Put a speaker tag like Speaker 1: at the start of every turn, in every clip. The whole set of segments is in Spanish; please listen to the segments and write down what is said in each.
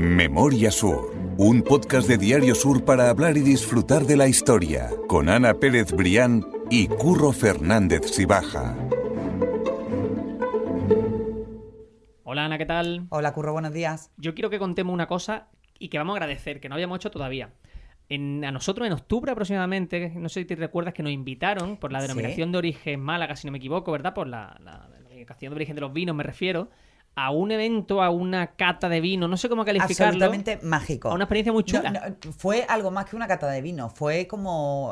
Speaker 1: Memoria Sur, un podcast de Diario Sur para hablar y disfrutar de la historia, con Ana Pérez Brián y Curro Fernández Sibaja.
Speaker 2: Hola Ana, ¿qué tal?
Speaker 3: Hola Curro, buenos días.
Speaker 2: Yo quiero que contemos una cosa y que vamos a agradecer, que no habíamos hecho todavía. A nosotros en octubre aproximadamente, no sé si te recuerdas que nos invitaron por la denominación de origen Málaga, si no me equivoco, ¿verdad? Por la denominación de origen de los vinos me refiero, a un evento, a una cata de vino, no sé cómo calificarlo.
Speaker 3: Absolutamente mágico.
Speaker 2: A una experiencia muy chula.
Speaker 3: No, fue algo más que una cata de vino, fue como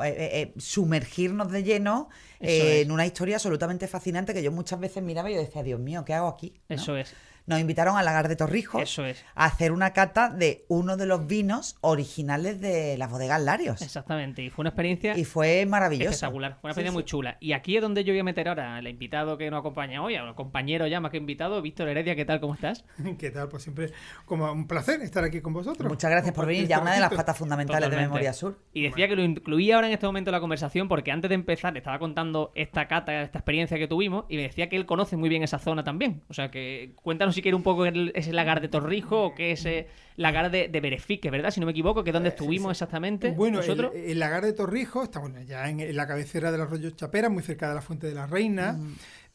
Speaker 3: sumergirnos de lleno en una historia absolutamente fascinante que yo muchas veces miraba y yo decía, Dios mío, ¿qué hago aquí? ¿No?
Speaker 2: Eso es.
Speaker 3: Nos invitaron a Lagar de Torrijos
Speaker 2: Eso es.
Speaker 3: a hacer una cata de uno de los vinos originales de las bodegas Larios.
Speaker 2: Exactamente, y fue una experiencia
Speaker 3: y fue maravilloso.
Speaker 2: Espectacular, fue una experiencia muy chula. Y aquí es donde yo voy a meter ahora al invitado que nos acompaña hoy, a un compañero ya más que invitado, Víctor Heredia. ¿Qué tal? ¿Cómo estás?
Speaker 4: ¿Qué tal? Pues siempre como un placer estar aquí con vosotros.
Speaker 3: Muchas gracias por venir, ya una de las patas fundamentales de Memoria Sur.
Speaker 2: Y decía que lo incluía ahora en este momento en la conversación porque antes de empezar le estaba contando esta cata, esta experiencia que tuvimos, y me decía que él conoce muy bien esa zona también. O sea que cuéntanos si quieres un poco ese Lagar de Torrijos o qué es Lagar de Benefique, ¿verdad? Si no me equivoco, que es donde estuvimos exactamente.
Speaker 4: Bueno,
Speaker 2: nosotros.
Speaker 4: El Lagar de Torrijos está ya en la cabecera del arroyo Chapera, muy cerca de la Fuente de la Reina.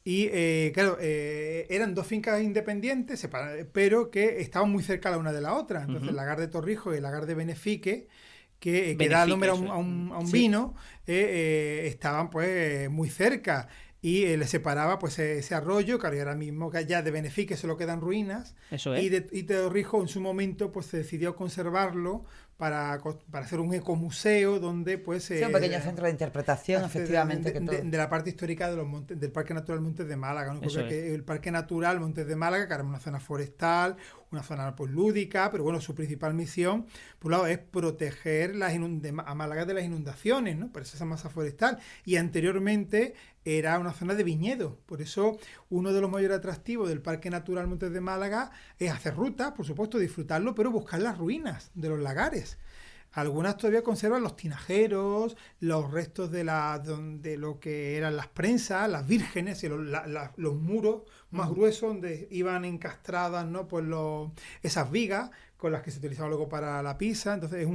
Speaker 4: Y claro, eran dos fincas independientes, pero que estaban muy cerca la una de la otra. Entonces, el Lagar de Torrijos y el Lagar de Benefique, que da el nombre a un vino, estaban pues muy cerca. Y le separaba pues ese arroyo, que ahora mismo que ya de Benefique solo quedan ruinas.
Speaker 2: Eso es.
Speaker 4: Y de Torrijos en su momento pues se decidió conservarlo para hacer un ecomuseo donde pues...
Speaker 3: Sí, un pequeño centro de interpretación, efectivamente.
Speaker 4: De la parte histórica de los montes, del Parque Natural Montes de Málaga, ¿no? Que el Parque Natural Montes de Málaga, que era una zona forestal, una zona pues lúdica, pero bueno, su principal misión, por un lado, es proteger a Málaga de las inundaciones, ¿no? Por esa masa forestal. Y anteriormente era una zona de viñedo. Por eso, uno de los mayores atractivos del Parque Natural Montes de Málaga es hacer rutas, por supuesto, disfrutarlo, pero buscar las ruinas de los lagares. Algunas todavía conservan los tinajeros, los restos de lo que eran las prensas, las vírgenes y los muros más gruesos donde iban encastradas, ¿no? Pues esas vigas con las que se utilizaban luego para la pizza. Entonces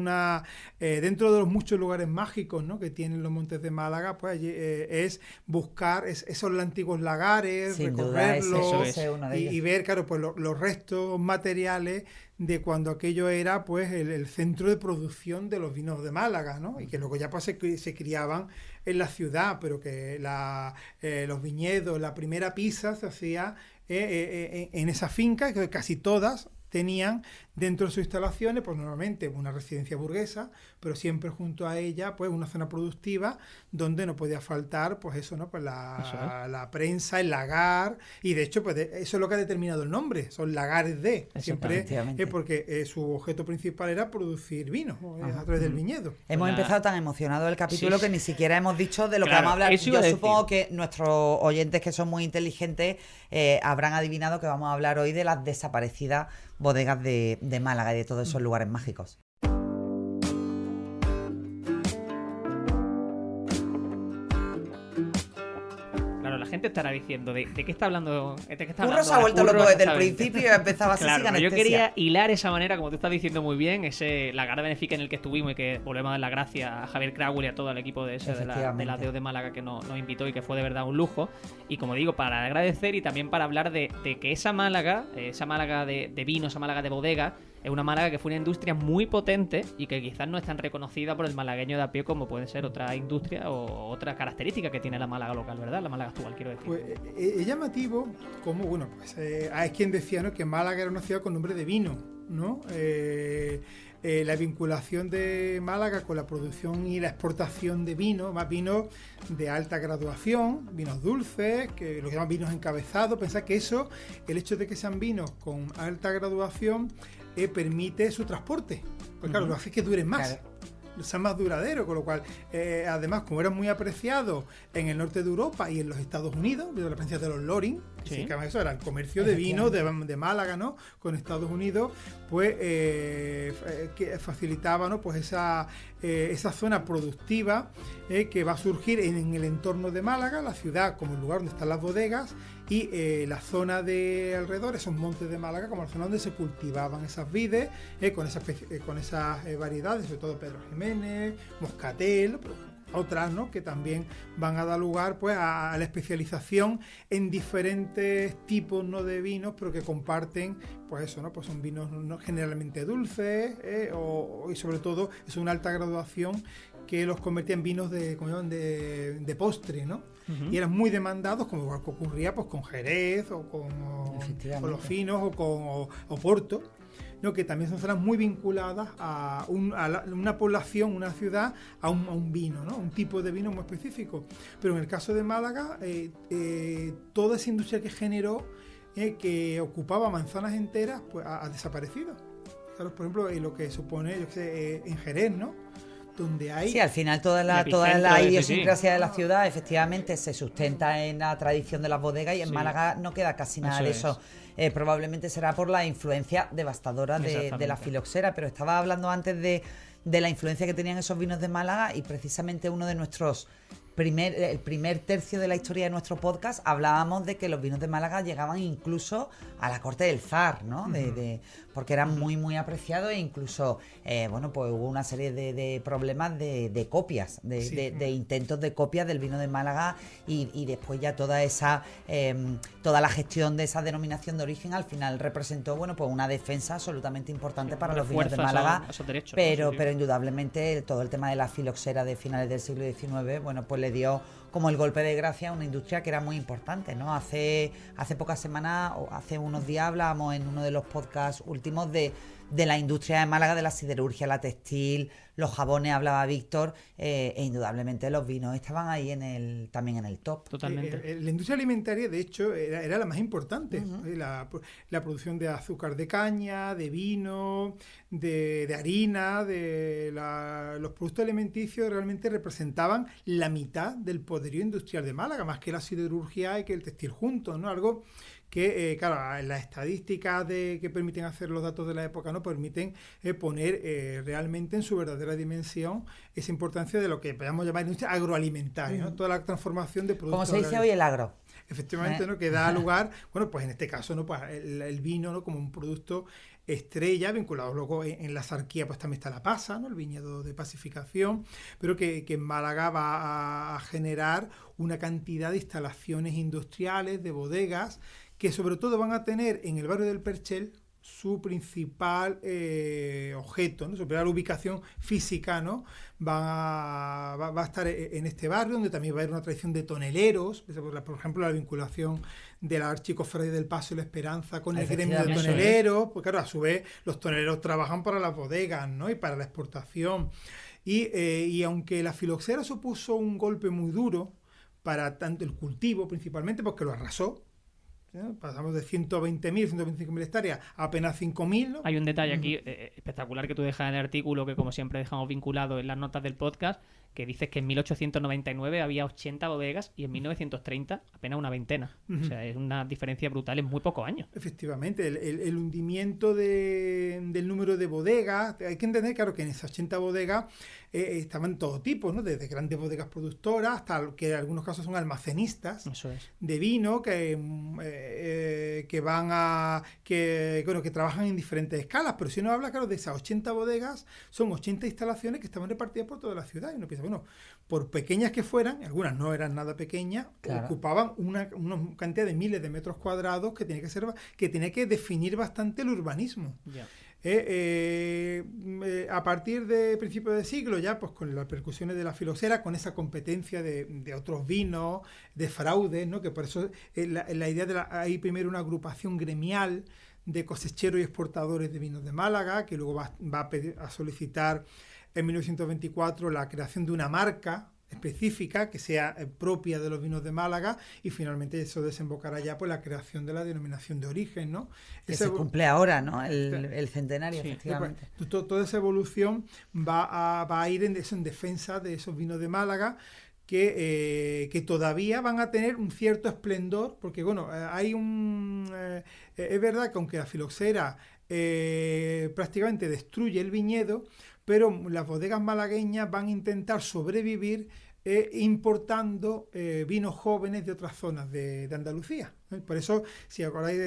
Speaker 4: es dentro de los muchos lugares mágicos, ¿no? que tienen los Montes de Málaga, pues allí, es buscar esos antiguos lagares, sin recorrerlos y ver, claro, pues los restos materiales de cuando aquello era pues el centro de producción de los vinos de Málaga, ¿no? Y que luego ya pues se criaban en la ciudad, pero que los viñedos, la primera pizza se hacía en esa finca, que casi todas tenían dentro de sus instalaciones, pues normalmente una residencia burguesa, pero siempre junto a ella, pues una zona productiva donde no podía faltar, pues eso, ¿no? Pues la prensa, el lagar, y de hecho, pues eso es lo que ha determinado el nombre, son lagares siempre, porque su objeto principal era producir vino a través del viñedo.
Speaker 3: Hemos empezado tan emocionado el capítulo que ni siquiera hemos dicho de lo que vamos a hablar. Yo supongo que nuestros oyentes, que son muy inteligentes, habrán adivinado que vamos a hablar hoy de las desaparecidas bodegas de Málaga y de todos esos lugares mágicos.
Speaker 2: Claro, la gente estará diciendo ¿de qué está hablando?
Speaker 3: Curro se ha vuelto loco desde el principio y empezaba así sin anestesia.
Speaker 2: Yo quería hilar esa manera, como tú estás diciendo muy bien, ese Lagar de Benefique en el que estuvimos y que volvemos a dar las gracias a Javier Crowell y a todo el equipo de la DEO de Málaga que nos invitó y que fue de verdad un lujo. Y como digo, para agradecer y también para hablar de que esa Málaga de vino, esa Málaga de bodega, es una Málaga que fue una industria muy potente y que quizás no es tan reconocida por el malagueño de a pie como puede ser otra industria o otra característica que tiene la Málaga local, ¿verdad? La Málaga actual, quiero decir.
Speaker 4: Pues es llamativo como, bueno, pues hay quien decía, ¿no? que Málaga era una ciudad con nombre de vino, ¿no? La vinculación de Málaga con la producción y la exportación de vino, más vinos de alta graduación, vinos dulces, que lo que llaman vinos encabezados. Pensad que el hecho de que sean vinos con alta graduación, permite su transporte. Pues claro, lo hace que duren más. Claro. Sean más duraderos, con lo cual, además, como eran muy apreciados en el norte de Europa y en los Estados Unidos, debido a la presencia de los Loring, que se dedicaban a eso, era el comercio de vino de Málaga, ¿no? Con Estados Unidos, pues que facilitaba, ¿no? Pues esa zona productiva que va a surgir en el entorno de Málaga, la ciudad como el lugar donde están las bodegas, y la zona de alrededor, esos montes de Málaga, como la zona donde se cultivaban esas vides, con esas variedades, sobre todo Pedro Jiménez, Moscatel, otras, ¿no? Que también van a dar lugar, pues, a la especialización en diferentes tipos, ¿no? De vinos, pero que comparten, pues eso, ¿no? Pues son vinos no generalmente dulces, y sobre todo es una alta graduación que los convertía en vinos de postre, ¿no? Y eran muy demandados, como ocurría pues con Jerez o con los finos o con Oporto, ¿no? Que también son zonas muy vinculadas a una población, una ciudad, a un vino, ¿no? Un tipo de vino muy específico. Pero en el caso de Málaga, toda esa industria que generó, que ocupaba manzanas enteras, pues ha desaparecido. Claro, por ejemplo, lo que supone, yo sé, en Jerez, ¿no? Donde hay...
Speaker 3: Sí, al final toda la idiosincrasia de la ciudad efectivamente se sustenta en la tradición de las bodegas, y en Málaga no queda casi nada de eso. Probablemente será por la influencia devastadora de la filoxera, pero estaba hablando antes de la influencia que tenían esos vinos de Málaga, y precisamente uno de nuestros el primer tercio de la historia de nuestro podcast hablábamos de que los vinos de Málaga llegaban incluso a la corte del zar, ¿no? Porque eran muy muy apreciados, e incluso pues hubo una serie de problemas de copias, de intentos de copias del vino de Málaga, y después ya toda la gestión de esa denominación de origen al final representó pues una defensa absolutamente importante para los vinos de Málaga, pero indudablemente todo el tema de la filoxera de finales del siglo XIX, pues le dio como el golpe de gracia a una industria que era muy importante, ¿no? Hace pocas semanas, o hace unos días, hablábamos en uno de los podcasts últimos de la industria de Málaga, de la siderurgia, la textil, los jabones, hablaba Víctor, e indudablemente los vinos estaban ahí también en el top.
Speaker 2: Totalmente.
Speaker 4: La industria alimentaria, de hecho, era la más importante. La producción de azúcar de caña, de vino, de harina, los productos alimenticios realmente representaban la mitad del poderío industrial de Málaga, más que la siderurgia y que el textil juntos, ¿no? Algo que, claro, las estadísticas que permiten hacer los datos de la época no permiten poner realmente en su verdadera dimensión esa importancia de lo que podemos llamar industria agroalimentaria, ¿no? Toda la transformación de productos.
Speaker 3: Como se dice hoy, el agro.
Speaker 4: Efectivamente, ¿no? Que da lugar, bueno, pues en este caso, ¿no? Pues el vino, ¿no? Como un producto estrella, vinculado luego en la Sarquía, pues también está la Pasa, ¿no? El viñedo de pacificación, pero que en Málaga va a generar una cantidad de instalaciones industriales, de bodegas, que sobre todo van a tener en el barrio del Perchel su principal objeto, ¿no? Su principal ubicación física, ¿no? Va a estar en este barrio, donde también va a haber una tradición de toneleros, por ejemplo, la vinculación de la Archicofradía del Paso y la Esperanza con el gremio de toneleros, pues claro, a su vez los toneleros trabajan para las bodegas, ¿no? Y para la exportación. Y aunque la filoxera supuso un golpe muy duro para tanto el cultivo principalmente, porque lo arrasó, pasamos de 120.000, 125.000 hectáreas a apenas 5.000, ¿no?
Speaker 2: Hay un detalle aquí espectacular que tú dejas en el artículo, que como siempre dejamos vinculado en las notas del podcast, que dices que en 1899 había 80 bodegas y en 1930 apenas una veintena. O sea, es una diferencia brutal en muy pocos años.
Speaker 4: Efectivamente, el hundimiento del número de bodegas, hay que entender, claro, que en esas 80 bodegas estaban todo tipo, ¿no? Desde grandes bodegas productoras hasta que en algunos casos son almacenistas de vino que trabajan en diferentes escalas, pero si uno habla, claro, de esas 80 bodegas, son 80 instalaciones que estaban repartidas por toda la ciudad, y uno piensa, bueno, por pequeñas que fueran, algunas no eran nada pequeñas, ocupaban una cantidad de miles de metros cuadrados que tenía que definir bastante el urbanismo. A partir de principios de siglo, ya pues con las percusiones de la filoxera, con esa competencia de otros vinos, de fraudes, ¿no? Que por eso la idea hay primero una agrupación gremial de cosecheros y exportadores de vinos de Málaga, que luego va a solicitar en 1924 la creación de una marca específica que sea propia de los vinos de Málaga, y finalmente eso desembocará ya por la creación de la denominación de origen, ¿no?
Speaker 3: Que se cumple ahora, ¿no? El centenario, efectivamente.
Speaker 4: Toda esa evolución va a ir en defensa de esos vinos de Málaga, que todavía van a tener un cierto esplendor, porque bueno, hay es verdad que aunque la filoxera prácticamente destruye el viñedo, pero las bodegas malagueñas van a intentar sobrevivir importando vinos jóvenes de otras zonas de Andalucía. Por eso, si acordáis,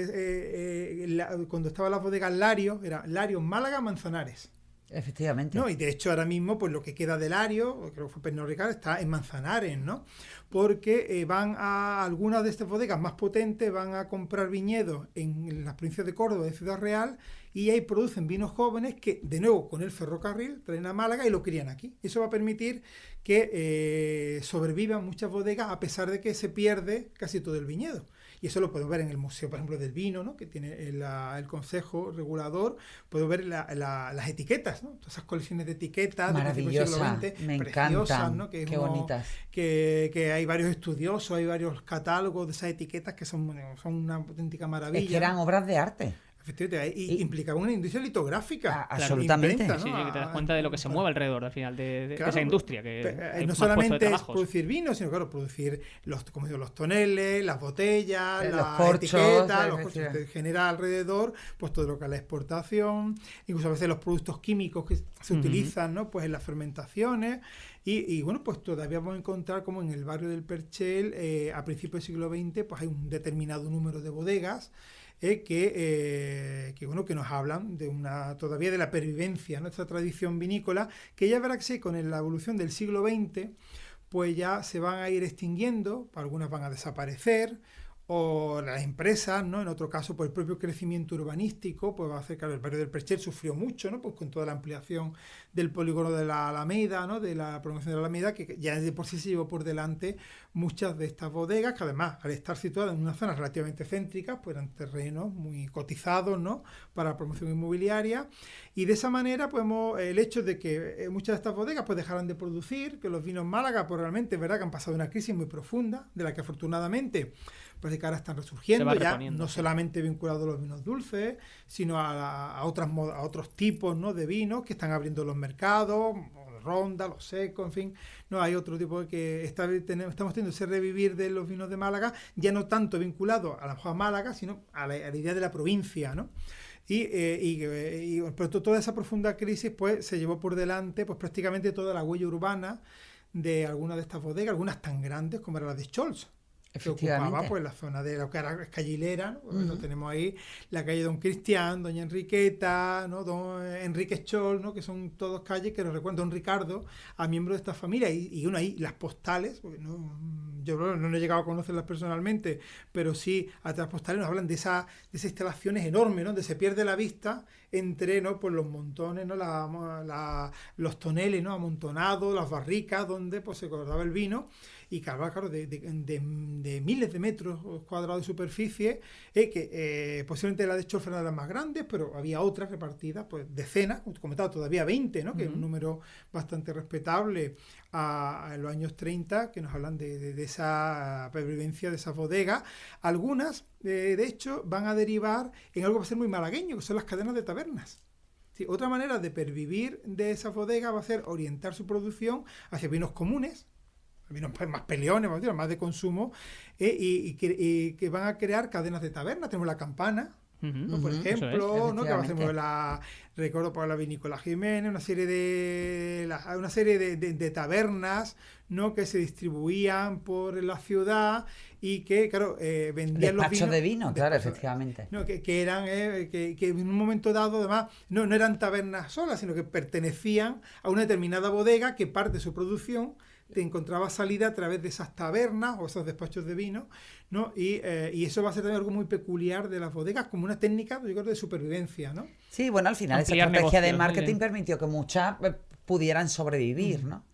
Speaker 4: cuando estaban las bodegas Larios, era Larios, Málaga, Manzanares.
Speaker 3: Efectivamente.
Speaker 4: ¿No? Y de hecho ahora mismo pues lo que queda de Lario, creo que fue Pernod Ricard, está en Manzanares, ¿no? Porque van a algunas de estas bodegas más potentes, van a comprar viñedos en las provincias de Córdoba y de Ciudad Real, y ahí producen vinos jóvenes que, de nuevo, con el ferrocarril, traen a Málaga y lo crían aquí. Eso va a permitir que sobrevivan muchas bodegas a pesar de que se pierde casi todo el viñedo. Y eso lo podemos ver en el Museo, por ejemplo, del Vino, ¿no? Que tiene el Consejo Regulador. Podemos ver las etiquetas, ¿no? Todas esas colecciones de etiquetas
Speaker 3: maravillosas, me encantan,
Speaker 4: ¿no? Que
Speaker 3: qué bonitas.
Speaker 4: Que hay varios estudiosos, hay varios catálogos de esas etiquetas que son una auténtica maravilla.
Speaker 3: Es que eran obras de arte.
Speaker 4: Efectivamente, y implicaba una industria litográfica.
Speaker 3: Absolutamente.
Speaker 2: Imprenta, ¿no? Sí, que te das cuenta de lo que se mueve alrededor al final de esa industria. Que
Speaker 4: no solamente es producir vino, sino claro, producir los toneles, las botellas, las etiquetas, los corchos que genera alrededor, pues todo lo que es la exportación, incluso a veces los productos químicos que se utilizan, ¿no? Pues en las fermentaciones. Y bueno, pues todavía vamos a encontrar como en el barrio del Perchel, a principios del siglo XX, pues hay un determinado número de bodegas que nos hablan todavía de la pervivencia de nuestra tradición vinícola, que ya verá que sí, con la evolución del siglo XX, pues ya se van a ir extinguiendo, algunas van a desaparecer, o las empresas, ¿no? En otro caso, por el propio crecimiento urbanístico, pues va a hacer que el barrio del Perchel sufrió mucho, ¿no? Pues con toda la ampliación del polígono de la Alameda, ¿no? De la prolongación de la Alameda, que ya de por sí se llevó por delante muchas de estas bodegas, que además, al estar situadas en una zona relativamente céntrica, pues eran terrenos muy cotizados, ¿no? Para la promoción inmobiliaria, y de esa manera, pues el hecho de que muchas de estas bodegas pues dejaran de producir, que los vinos Málaga, pues realmente es verdad que han pasado una crisis muy profunda, de la que afortunadamente parece que ahora están resurgiendo, ya no solamente vinculados a los vinos dulces, sino a otros tipos, ¿no? De vinos que están abriendo los mercados, ronda, los secos, en fin, no hay otro tipo de que estamos teniendo ese revivir de los vinos de Málaga, ya no tanto vinculado a la mejor Málaga, sino a la idea de la provincia, ¿no? Pero toda esa profunda crisis pues se llevó por delante pues prácticamente toda la huella urbana de algunas de estas bodegas, algunas tan grandes como era la de Scholz, que ocupaba pues la zona de lo que era Escayilera, ¿no? Tenemos ahí la calle Don Cristian, Doña Enriqueta, ¿no? Don Enrique Scholz, ¿no? Que son todas calles que nos recuerdan Don Ricardo a miembros de esta familia, y uno ahí las postales, porque yo no he llegado a conocerlas personalmente, pero sí a las postales nos hablan de esas instalaciones enormes, ¿no? Donde se pierde la vista entre, ¿no? Pues los montones, ¿no? Los toneles, ¿no? Amontonados, las barricas donde pues se guardaba el vino, y claro, de miles de metros cuadrados de superficie, que posiblemente la de Scholz era de las más grandes, pero había otras repartidas, pues decenas, como comentaba, todavía 20, ¿no? Que es un número bastante respetable en los años 30, que nos hablan de esa pervivencia de esas bodegas. Algunas, de hecho, van a derivar en algo que va a ser muy malagueño, que son las cadenas de tabernas. Sí, otra manera de pervivir de esas bodegas va a ser orientar su producción hacia vinos comunes, vinos más peleones, más de consumo, y que van a crear cadenas de tabernas. Tenemos la Campana, ¿no? Por ejemplo, ¿no? Que va a hacer recuerdo por la Vinícola Jiménez, una serie de tabernas, ¿no? Que se distribuían por la ciudad y que, claro, vendían los vinos.
Speaker 3: De vino, claro, efectivamente.
Speaker 4: ¿No? Que eran, que en un momento dado, además, no eran tabernas solas, sino que pertenecían a una determinada bodega que parte de su producción te encontraba salida a través de esas tabernas o esos despachos de vino, ¿no? Y eso va a ser también algo muy peculiar de las bodegas, como una técnica, yo creo, de supervivencia, ¿no?
Speaker 3: Sí, bueno, al final esa estrategia de marketing permitió que muchas pudieran sobrevivir, ¿no?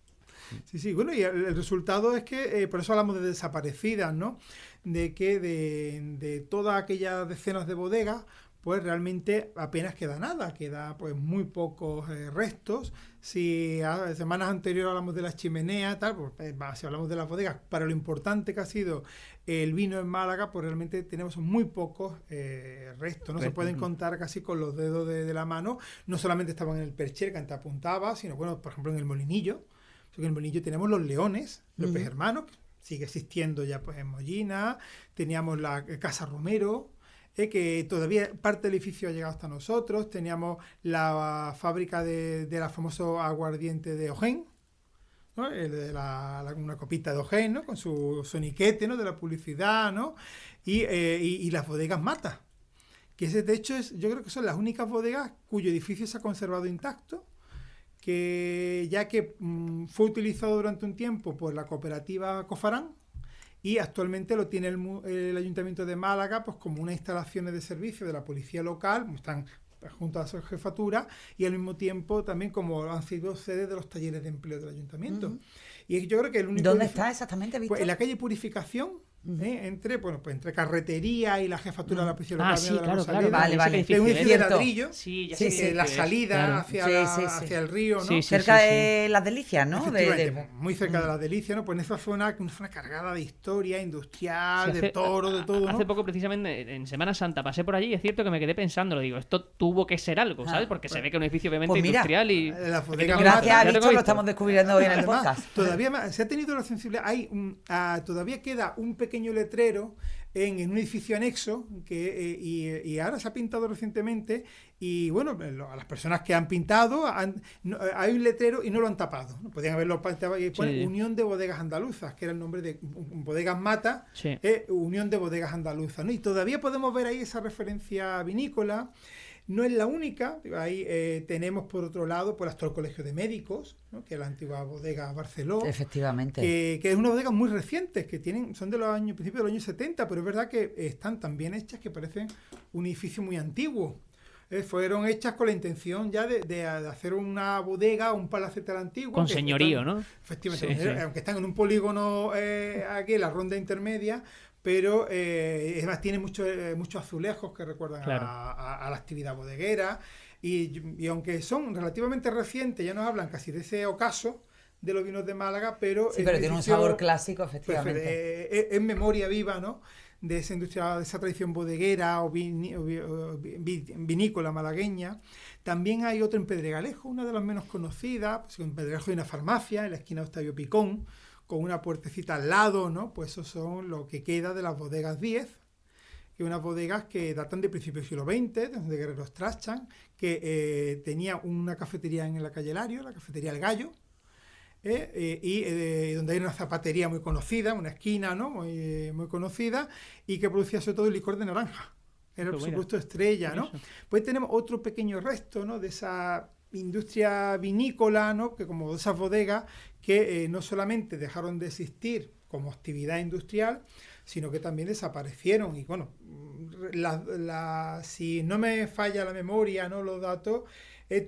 Speaker 4: Sí, bueno, y el resultado es que, por eso hablamos de desaparecidas, ¿no? De que de todas aquellas decenas de bodegas, pues realmente apenas queda nada, queda pues muy pocos restos. Si semanas anteriores hablamos de las chimeneas, tal, pues si hablamos de las bodegas, para lo importante que ha sido el vino en Málaga, pues realmente tenemos muy pocos restos, ¿no? Se pueden contar casi con los dedos de la mano. No solamente estaban en el Perchel, que antes apuntaba, sino, bueno, por ejemplo, en el Molinillo, En el Molinillo tenemos los Leones, López Hermanos, que sigue existiendo ya pues en Mollina, teníamos la Casa Romero, que todavía parte del edificio ha llegado hasta nosotros, teníamos la fábrica de la famoso aguardiente de Ojén, ¿no? Una copita de Ojén, ¿no? Con su soniquete, ¿no? De la publicidad, ¿no? Y las bodegas Mata, que ese techo yo creo que son las únicas bodegas cuyo edificio se ha conservado intacto, que ya que fue utilizado durante un tiempo por la cooperativa Cofarán y actualmente lo tiene el Ayuntamiento de Málaga pues como unas instalaciones de servicio de la policía local, están junto a su jefatura, y al mismo tiempo también como han sido sedes de los talleres de empleo del Ayuntamiento. Y yo creo que el único...
Speaker 3: ¿Dónde está exactamente, Víctor?
Speaker 4: Pues en la calle Purificación, entre carretería y la jefatura de la policía local.
Speaker 2: Sí, claro.
Speaker 3: Vale.
Speaker 4: Es un edificio de ladrillo,
Speaker 2: sí,
Speaker 4: la salida hacia el río, ¿no?
Speaker 3: Cerca de Las Delicias, ¿no?
Speaker 4: Muy cerca de Las Delicias, ¿no? Pues en esa zona, una zona cargada de historia industrial, de toro, de todo, ¿no?
Speaker 2: Hace poco, precisamente, en Semana Santa, pasé por allí y es cierto que me quedé pensando, digo, esto tuvo que ser algo, ¿sabes? Porque se ve que es un edificio obviamente industrial y...
Speaker 3: Gracias a Víctor lo estamos descubriendo hoy en el podcast.
Speaker 4: Todavía se ha tenido la sensibilidad, todavía queda un pequeño letrero en un edificio anexo y ahora se ha pintado recientemente y bueno, a las personas que han pintado hay un letrero y no lo han tapado, ¿no? Podrían haberlo pintado y pone Unión de Bodegas Andaluzas, que era el nombre de Bodegas Mata, Unión de Bodegas Andaluzas, ¿no? Y todavía podemos ver ahí esa referencia vinícola. No es la única, ahí tenemos por otro lado por actual Colegio de Médicos, ¿no? Que es la antigua bodega Barceló.
Speaker 3: Efectivamente.
Speaker 4: Que es una bodega muy reciente, que son de los principios de los años 70, pero es verdad que están tan bien hechas que parecen un edificio muy antiguo. Fueron hechas con la intención ya de hacer una bodega, un palacete antiguo.
Speaker 2: Con señorío, ¿no?
Speaker 4: Efectivamente, aunque están en un polígono aquí, la ronda intermedia, pero además tiene muchos azulejos que recuerdan a la actividad bodeguera y aunque son relativamente recientes, ya nos hablan casi de ese ocaso de los vinos de Málaga, pero
Speaker 3: tiene un sabor clásico, efectivamente.
Speaker 4: Pues, es memoria viva, ¿no? De esa industria, de esa tradición bodeguera o vinícola malagueña. También hay otro en Pedregalejo, una de las menos conocidas, pues en Pedregalejo hay una farmacia en la esquina de Octavio Picón, con una puertecita al lado, ¿no? Pues eso son lo que queda de las bodegas 10, que unas bodegas que datan de principios del siglo XX, desde Guerrero Strachan, que tenía una cafetería en la calle Lario, la cafetería El Gallo, y donde hay una zapatería muy conocida, una esquina, ¿no? muy conocida, y que producía sobre todo el licor de naranja. Era su producto estrella, ¿no? Pues tenemos otro pequeño resto, ¿no? De esa industria vinícola, ¿no? Que como esas bodegas que no solamente dejaron de existir como actividad industrial, sino que también desaparecieron. Y bueno, si no me falla la memoria, ¿no? Los datos,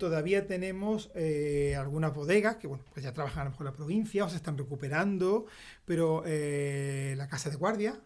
Speaker 4: todavía tenemos algunas bodegas que bueno, pues ya trabajan a lo mejor en la provincia o se están recuperando, pero la Casa de Guardia,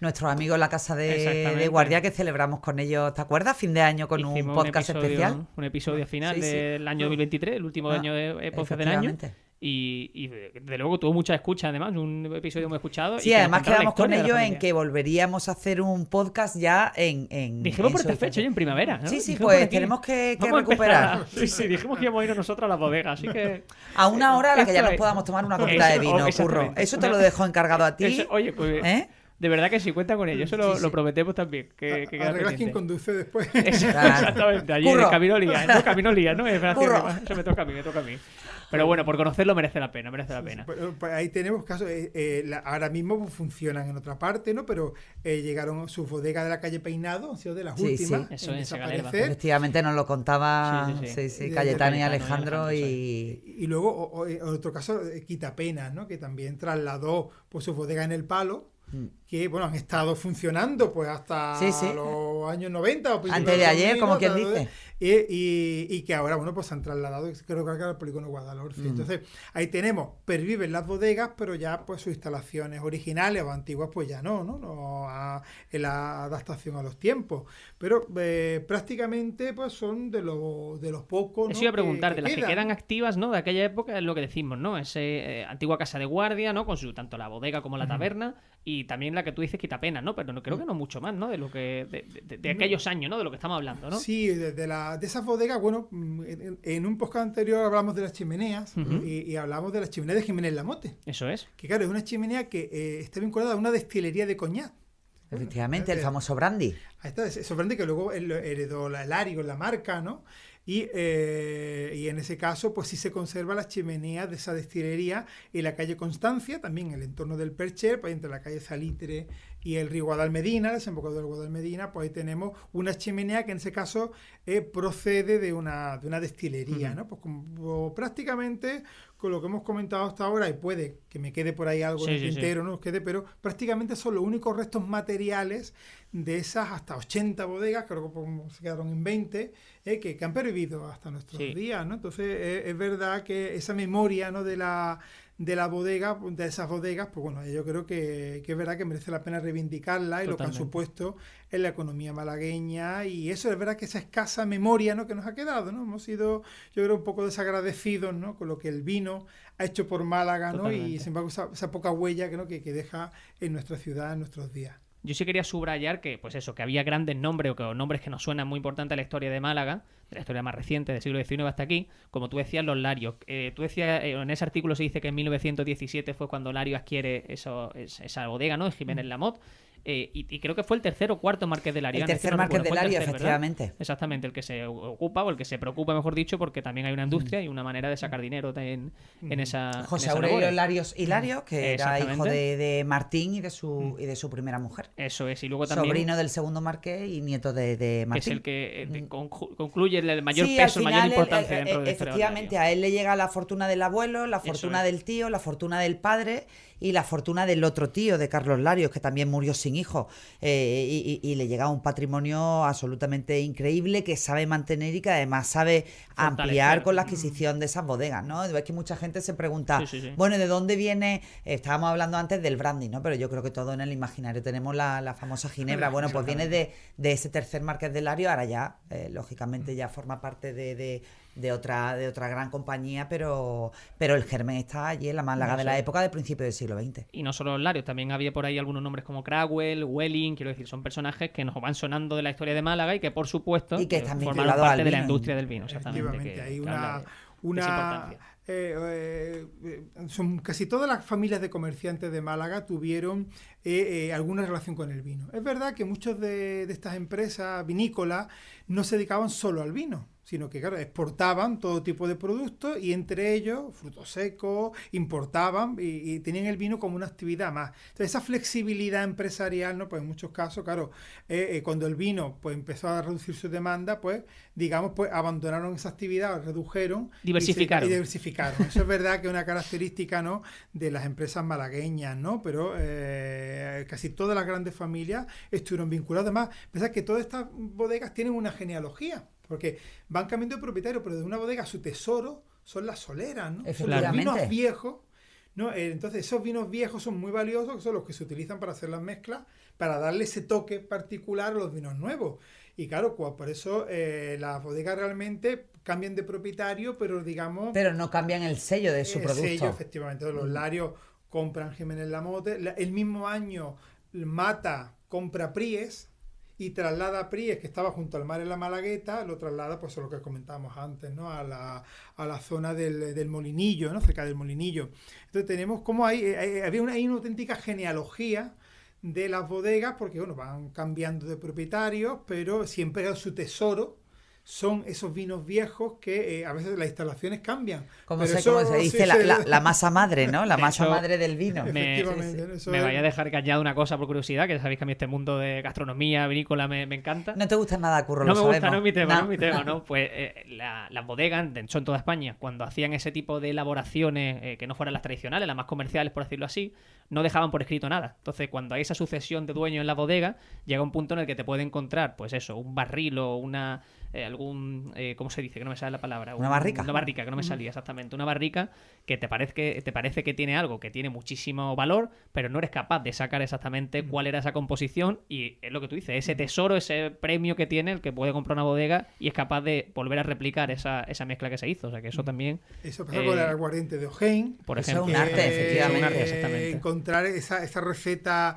Speaker 3: nuestros amigos en la Casa de Guardia, que celebramos con ellos, ¿te acuerdas? Fin de año con un podcast especial.
Speaker 2: Un episodio final del año 2023, el último año de podcast del año. Y de luego tuvo mucha escucha, además, un episodio muy escuchado.
Speaker 3: Sí, además quedamos con ellos en que volveríamos a hacer un podcast ya
Speaker 2: dijimos por esta fecha, en primavera, ¿no?
Speaker 3: Sí, pues tenemos que recuperar.
Speaker 2: Sí, dijimos que íbamos a ir nosotros a la bodega, así que...
Speaker 3: A una hora a la que ya nos podamos tomar una copita de vino, Curro. Eso te lo dejo encargado a ti.
Speaker 2: Oye, pues... De verdad que sí, cuenta con ello. Eso lo prometemos también. Que
Speaker 4: arreglas quien conduce después.
Speaker 2: Exactamente. Allí en Camino Lía, ¿no? Eso me toca a mí. Pero bueno, por conocerlo merece la pena.
Speaker 4: Pues ahí tenemos casos. Ahora mismo funcionan en otra parte, ¿no? Pero llegaron sus bodegas de la calle Peinado, han sido de las últimas.
Speaker 2: Eso en
Speaker 4: desaparecer.
Speaker 3: Efectivamente nos lo contaba Cayetano y Alejandro. Y
Speaker 4: luego, otro caso, Quitapenas, ¿no? Que también trasladó pues, su bodega en El Palo, que bueno, han estado funcionando pues hasta los años 90 o
Speaker 3: antes de ayer, como quien dice,
Speaker 4: y que ahora bueno, pues se han trasladado, creo que al polígono Guadalhorce. Entonces ahí tenemos, perviven las bodegas, pero ya pues sus instalaciones originales o antiguas pues ya no en la adaptación a los tiempos, pero prácticamente pues son de los pocos, ¿no?
Speaker 2: Eso iba a preguntar, de las que quedan activas, ¿no? De aquella época, es lo que decimos, ¿no? Esa antigua Casa de Guardia, ¿no? Con tanto la bodega como la taberna, y también la que tú dices Quitapenas, ¿no? Pero no, creo que no mucho más, ¿no? De lo que de aquellos años, ¿no? De lo que estamos hablando, ¿no?
Speaker 4: Sí, de esas bodegas, bueno, en un podcast anterior hablamos de las chimeneas y hablamos de las chimeneas de Jiménez Lamote.
Speaker 2: Eso es.
Speaker 4: Que claro, es una chimenea que está vinculada a una destilería de coñac.
Speaker 3: Efectivamente, el famoso brandy.
Speaker 4: Ahí está, ese brandy que luego heredó Lario, la marca, ¿no? Y en ese caso, pues sí se conserva las chimeneas de esa destilería en la calle Constancia, también en el entorno del Percher, pues entre la calle Salitre y el río Guadalmedina, el desembocador del Guadalmedina, pues ahí tenemos una chimenea que en ese caso procede de una destilería, ¿no? Pues como prácticamente con lo que hemos comentado hasta ahora, y puede que me quede por ahí algo en el tintero, no nos quede, pero prácticamente son los únicos restos materiales de esas hasta 80 bodegas, creo que se quedaron en 20, que han pervivido hasta nuestros días, ¿no? Entonces es verdad que esa memoria, ¿no? de la bodega, de esas bodegas, pues bueno, yo creo que es verdad que merece la pena reivindicarla y Totalmente. Lo que han supuesto en la economía malagueña, y eso es verdad que esa escasa memoria, ¿no? que nos ha quedado, ¿no? Hemos sido, yo creo, un poco desagradecidos, ¿no? con lo que el vino ha hecho por Málaga, ¿no? Y sin embargo esa poca huella, ¿no? que deja en nuestra ciudad, en nuestros días.
Speaker 2: Yo sí quería subrayar que, pues eso, que había grandes nombres o nombres que nos suenan muy importantes a la historia de Málaga, de la historia más reciente, del siglo XIX hasta aquí, como tú decías, los Larios. Tú decías, en ese artículo se dice que en 1917 fue cuando Lario adquiere esa bodega, ¿no? De Jiménez Lamote. Y creo que fue el tercer o cuarto marqués de Lario.
Speaker 3: El tercer marqués de Lario, efectivamente.
Speaker 2: ¿Verdad? Exactamente, el que se ocupa o el que se preocupa, mejor dicho, porque también hay una industria y una manera de sacar dinero en esa
Speaker 3: José Aurelio Larios Hilario, que era hijo de Martín y de su primera mujer.
Speaker 2: Eso es, y luego también...
Speaker 3: Sobrino del segundo marqués y nieto de Martín.
Speaker 2: Que es el que concluye el mayor peso, mayor importancia dentro de
Speaker 3: efectivamente, a él le llega la fortuna del abuelo, la fortuna del tío, la fortuna del padre y la fortuna del otro tío, de Carlos Larios, que también murió sin hijo, y le llega un patrimonio absolutamente increíble que sabe mantener y que además sabe ampliar con la adquisición de esas bodegas, ¿no? Es que mucha gente se pregunta, bueno, ¿de dónde viene? Estábamos hablando antes del brandy, ¿no? Pero yo creo que todo en el imaginario tenemos la famosa ginebra. Bueno, pues viene de ese tercer marqués de Lario, ahora ya, lógicamente ya forma parte de otra gran compañía, pero el germen está allí en la Málaga de la época de principios del siglo XX.
Speaker 2: Y no solo los Larios, también había por ahí algunos nombres como Crauwell, Welling, quiero decir, son personajes que nos van sonando de la historia de Málaga y que por supuesto forman parte de la industria del vino, exactamente.
Speaker 4: Hay son casi todas las familias de comerciantes de Málaga tuvieron alguna relación con el vino. Es verdad que muchas de estas empresas vinícolas no se dedicaban solo al vino, sino que, claro, exportaban todo tipo de productos y entre ellos frutos secos, importaban y tenían el vino como una actividad más. Entonces, esa flexibilidad empresarial, ¿no? Pues en muchos casos, claro, cuando el vino pues empezó a reducir su demanda, pues, digamos, pues abandonaron esa actividad, redujeron.
Speaker 2: Diversificaron.
Speaker 4: Y diversificaron. Eso es verdad que es una característica, ¿no? de las empresas malagueñas, ¿no? Pero casi todas las grandes familias estuvieron vinculadas. Además, pensad que todas estas bodegas tienen una genealogía, porque van cambiando de propietario, pero de una bodega su tesoro son las soleras, ¿no? Son los vinos viejos, ¿no? Entonces esos vinos viejos son muy valiosos, que son los que se utilizan para hacer las mezclas, para darle ese toque particular a los vinos nuevos. Y claro, por eso las bodegas realmente cambian de propietario, pero digamos...
Speaker 3: Pero no cambian el sello de su producto. El sello,
Speaker 4: efectivamente. Los Larios compran Jiménez Lamote. El mismo año Mata compra Pries y traslada a Pries, que estaba junto al mar en la Malagueta, lo traslada, pues a lo que comentábamos antes, ¿no? A la zona del Molinillo, ¿no? Cerca del Molinillo. Entonces tenemos como había una auténtica genealogía de las bodegas, porque bueno, van cambiando de propietarios, pero siempre su tesoro son esos vinos viejos que a veces las instalaciones cambian.
Speaker 3: Como se dice, la masa madre, ¿no? La masa madre del vino.
Speaker 2: Me vaya a dejar que añada una cosa por curiosidad, que ya sabéis que a mí este mundo de gastronomía, vinícola me encanta.
Speaker 3: No te gusta nada, Curro,
Speaker 2: no lo sabemos. No me gusta, no es mi tema, ¿no? Pues las bodegas, son toda España, cuando hacían ese tipo de elaboraciones que no fueran las tradicionales, las más comerciales, por decirlo así, no dejaban por escrito nada. Entonces, cuando hay esa sucesión de dueños en la bodega, llega un punto en el que te puede encontrar, pues eso, un barril o algún... ¿cómo se dice? Que no me sale la palabra.
Speaker 3: ¿Una barrica?
Speaker 2: Una barrica, que no me salía exactamente. Una barrica que te parece que tiene algo que tiene muchísimo valor, pero no eres capaz de sacar exactamente cuál era esa composición, y es lo que tú dices, ese tesoro, ese premio que tiene el que puede comprar una bodega y es capaz de volver a replicar esa mezcla que se hizo. O sea, que eso también...
Speaker 4: Eso pasa con el aguardiente de Ojain,
Speaker 3: por ejemplo. Es un arte, efectivamente.
Speaker 2: Es un arte, exactamente.
Speaker 4: Encontrar esa receta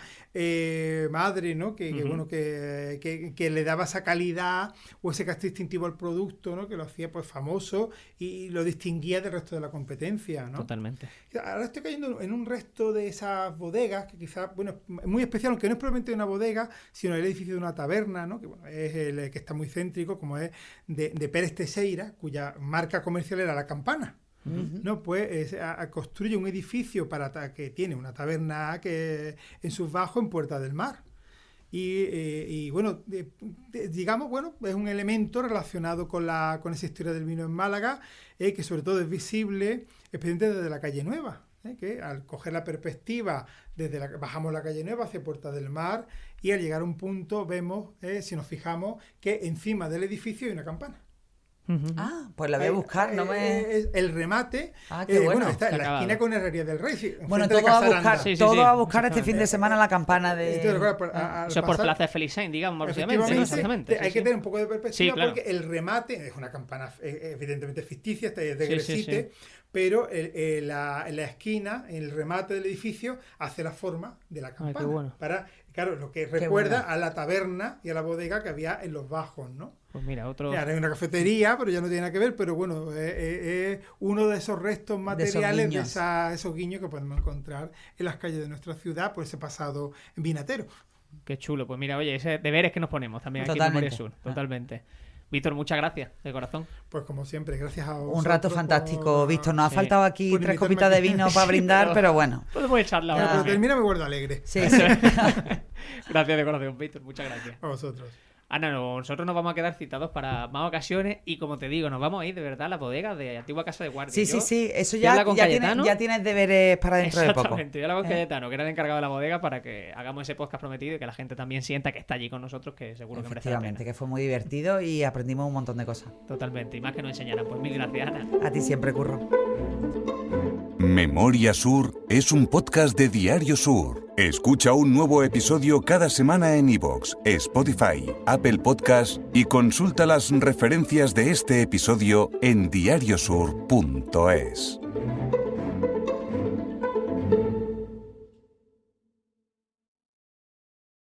Speaker 4: madre, ¿no? Que le daba esa calidad o ese carácter distintivo al producto, ¿no? Que lo hacía pues famoso y lo distinguía del resto de la competencia, ¿no?
Speaker 2: Totalmente.
Speaker 4: Ahora estoy cayendo en un resto de esas bodegas que quizás, bueno, es muy especial, aunque no es probablemente una bodega, sino el edificio de una taberna, ¿no? Que bueno, es el que está muy céntrico, como es de Pérez Teixeira, cuya marca comercial era La Campana. ¿No? Pues construye un edificio que tiene una taberna que en sus bajos en Puerta del Mar. Y bueno, digamos, bueno, es un elemento relacionado con esa historia del vino en Málaga, que sobre todo es visible, especialmente desde la Calle Nueva, que al coger la perspectiva, bajamos la Calle Nueva hacia Puerta del Mar, y al llegar a un punto vemos, si nos fijamos, que encima del edificio hay una campana.
Speaker 3: Pues la voy a buscar,
Speaker 4: el remate,
Speaker 3: bueno,
Speaker 4: está en la esquina con Herrería del Rey.
Speaker 3: Bueno, todo a buscar este fin de semana la campana de...
Speaker 2: Eso es por Plaza de Felisain, digamos,
Speaker 4: exactamente. Hay que tener un poco de perspectiva, porque el remate es una campana evidentemente ficticia, está de Gresite, pero en la esquina, en el remate del edificio, hace la forma de la campana.
Speaker 2: Bueno.
Speaker 4: Claro, lo que recuerda a la taberna y a la bodega que había en los bajos, ¿no?
Speaker 2: Pues mira,
Speaker 4: Hay una cafetería, pero ya no tiene nada que ver, pero bueno, es uno de esos restos materiales de esos guiños que podemos encontrar en las calles de nuestra ciudad por ese pasado vinatero.
Speaker 2: Qué chulo. Pues mira, oye, ese deberes que nos ponemos también aquí en Memoria Sur. Totalmente. Víctor, muchas gracias, de corazón.
Speaker 4: Pues como siempre, gracias a vosotros.
Speaker 3: Un rato fantástico, Víctor. Nos ha faltado aquí 3 copitas de vino para brindar, pero bueno.
Speaker 2: Podemos echarla ahora.
Speaker 4: Cuando termina me guardo alegre.
Speaker 3: Sí.
Speaker 2: Gracias de corazón, Víctor. Muchas gracias.
Speaker 4: A vosotros.
Speaker 2: Ana, nosotros nos vamos a quedar citados para más ocasiones y, como te digo, nos vamos a ir de verdad a la bodega de Antigua Casa de Guardia.
Speaker 3: Sí, eso ya tienes deberes para dentro de poco.
Speaker 2: Exactamente, yo hablo con Cayetano, que era el encargado de la bodega, para que hagamos ese podcast prometido y que la gente también sienta que está allí con nosotros, que seguro que merece la pena.
Speaker 3: Que fue muy divertido y aprendimos un montón de cosas.
Speaker 2: Totalmente, y más que nos enseñaran. Pues mil gracias, Ana.
Speaker 3: A ti siempre, Curro.
Speaker 1: Memoria Sur es un podcast de Diario Sur. Escucha un nuevo episodio cada semana en iVoox, Spotify, Apple Podcasts y consulta las referencias de este episodio en diariosur.es.